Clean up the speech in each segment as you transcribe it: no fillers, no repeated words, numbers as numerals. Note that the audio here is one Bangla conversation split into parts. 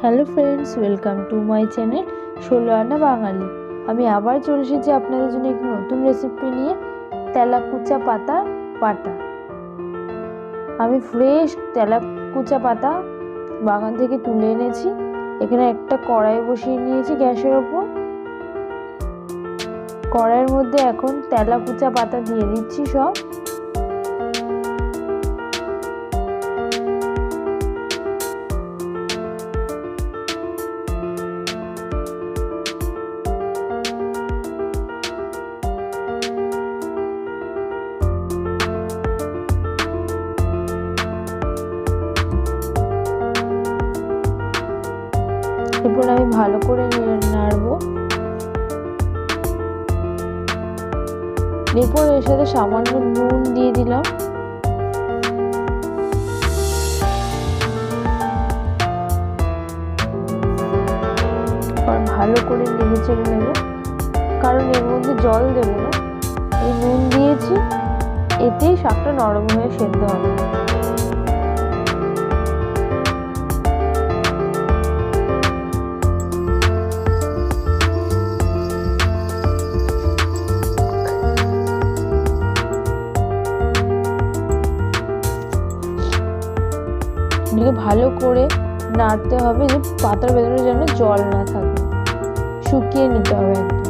Hello friends, welcome to my channel ষোলো আনা বাঙালি। আমি আবার চলে এসেছি আপনাদের জন্য একটি নতুন রেসিপি নিয়ে, তেলাকুচা পাতা বাটা। আমি ফ্রেশ তেলাকুচা পাতা বাগান থেকে তুলে এনেছি। এখানে একটা কড়াই বসিয়ে নিয়েছি গ্যাসের ওপর। কড়াইয়ের মধ্যে এখন তেলাকুচা পাতা দিয়ে দিচ্ছি সব। এরপর আমি ভালো করে নাড়বো। এরপর এর সাথে সামান্য নুন দিয়ে দিলাম। আর ভালো করে নেড়ে চেড়ে নেব, কারণ এর মধ্যে জল দেব না। এই নুন দিয়েছি, এতেই শাকটা নরম হয়ে সেদ্ধ হবে। ভালো করে নাড়তে হবে, যে পাতার ভেতরে যেন জল না থাকে। শুকিয়ে নিতে হবে একদম।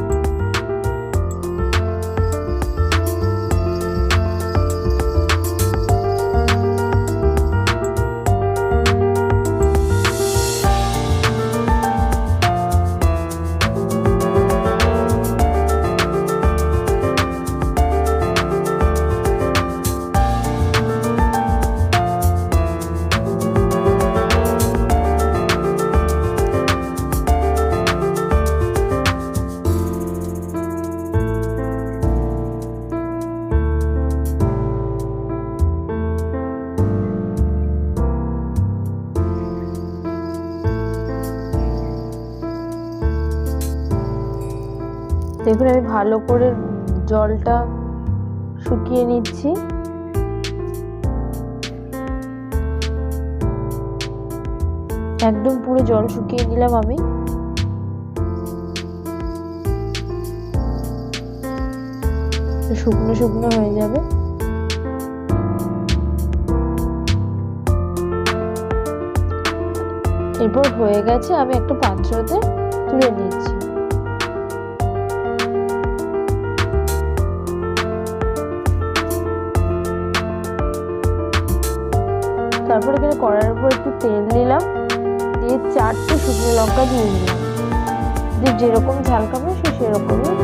দেখুন, আমি ভালো করে জলটা শুকিয়ে নিচ্ছি। একদম পুরো জল শুকিয়ে নিলাম আমি। শুকনো শুকনো হয়ে যাবে। এরপর হয়ে গেছে, আমি একটা পাত্রতে তুলে নিচ্ছি। তারপর এখানে কড়াইয়ের উপর একটু তেল দিলাম, দিয়ে 4টে শুকনো লঙ্কা দিয়ে দিলাম। যে যেরকম ঝাল খাবে সে সেরকমই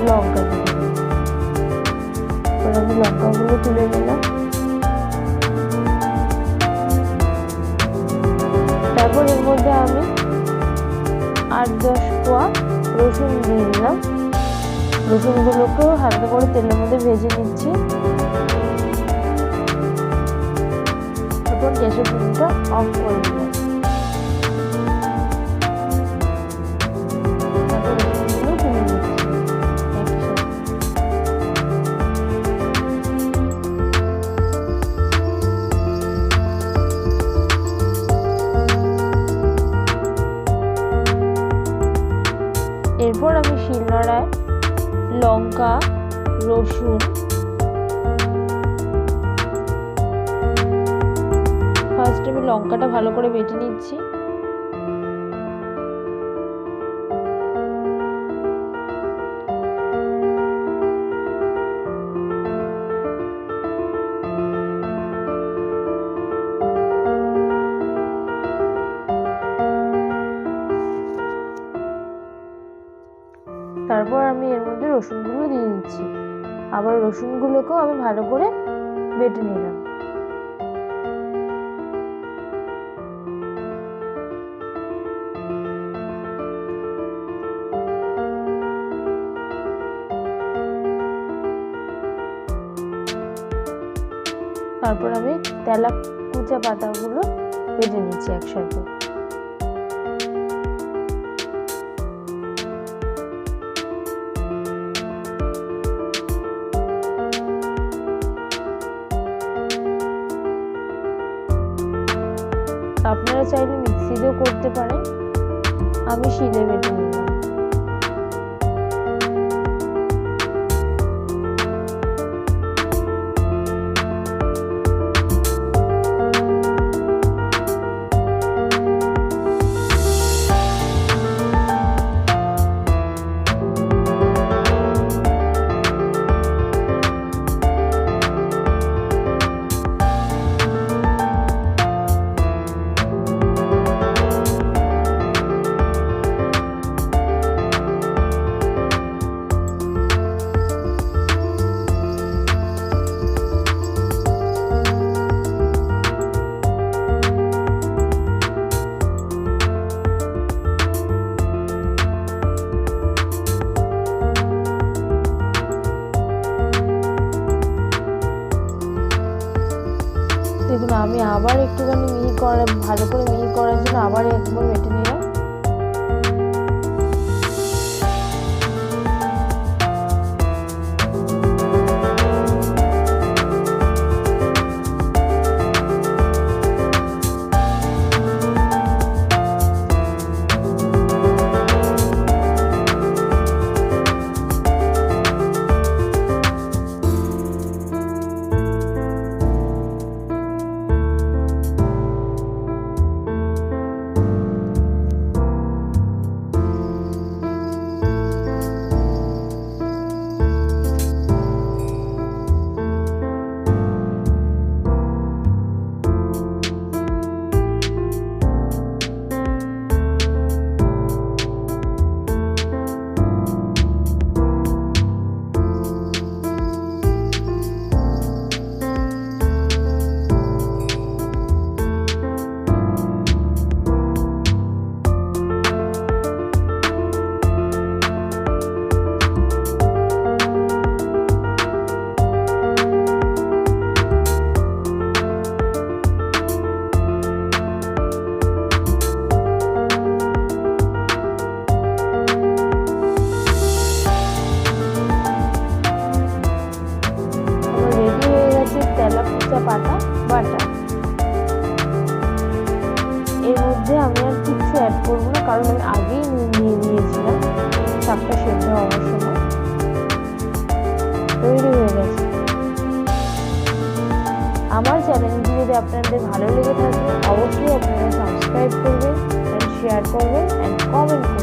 লঙ্কা দিয়ে দিলাম। এবার আমি লঙ্কাগুলো তুলে নিলাম। তারপর এর মধ্যে আমি 8-10 কোয়া রসুন দিয়ে দিলাম। রসুনগুলোকেও হালকা করে তেলের মধ্যে ভেজে নিচ্ছি। গ্যাসের ফ্লেমটা অফ করে দিলাম। এরপর আমি শিলনোড়ায় লঙ্কা, রসুন, ফার্স্ট আমি লঙ্কাটা ভালো করে বেটে নিচ্ছি। তারপর আমি এর মধ্যে রসুনগুলো দিয়ে দিচ্ছি। আবার রসুনগুলোকেও আমি ভালো করে বেটে নিলাম। তারপর আমি তেলাকুচা পাতাগুলো ভেজে নিচ্ছি একসাথে। আপনারা চাইলে মিক্সি মিক্সিতেও করতে পারেন, আমি শিলে বেটে নিলাম। দেখুন আমি আবার একটুখানি ভালো করে মিহি করার জন্য আবার একবার বেটে নিলাম। তেলাকুচা পাতা বাটা। এর মধ্যে আমি আর কিছু অ্যাড করবো না, কারণ আমি আগেই নুন দিয়ে দিয়েছিলাম শাকটা সেদ্ধ হওয়ার সময়। তৈরি হয়ে গেছে। আমার চ্যানেলটি যদি আপনাদের ভালো লেগে থাকে অবশ্যই আপনারা সাবস্ক্রাইব করবেন, শেয়ার করবেন, কমেন্ট করবেন।